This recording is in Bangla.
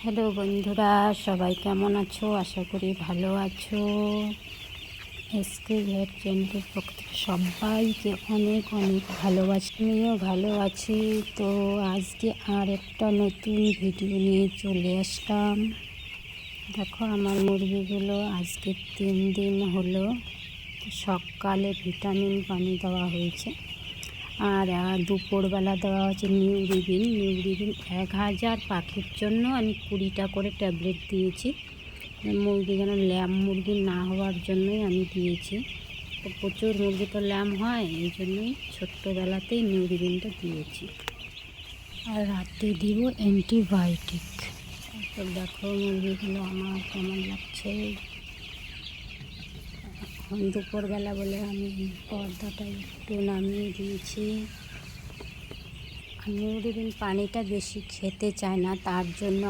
হ্যালো বন্ধুরা, সবাই কেমন আছো? আশা করি ভালো আছো। এসকে ভেট চ্যানেলের পক্ষ থেকে সবাইকে অনেক অনেক ভালোবাসা। আমিও ভালো আছি। তো আজকে আর একটা নতুন ভিডিও নিয়ে চলে আসলাম। দেখো আমার মুরগিগুলো আজকে 3 দিন হলো সকালে ভিটামিন পানি দেওয়া হয়েছে, আর দুপুরবেলা দেওয়া হচ্ছে নিউরিবিন। 1000 পাখির জন্য আমি 20টা করে ট্যাবলেট দিয়েছি। মুরগি যেন ল্যাম মুরগি না হওয়ার জন্যই আমি দিয়েছি। তো প্রচুর মুরগি তো ল্যাম হয়, এই জন্যই ছোট্টোবেলাতেই নিউরিবিনটা দিয়েছি। আর রাতে দিব অ্যান্টিবায়োটিক। তারপর দেখো মুরগিগুলো আমার কেমন লাগছে। এখন দুপুরবেলা বলে আমি পর্দাটা একটু নামিয়ে দিয়েছি। নিউরিবিন পানিটা বেশি খেতে চায় না, তার জন্য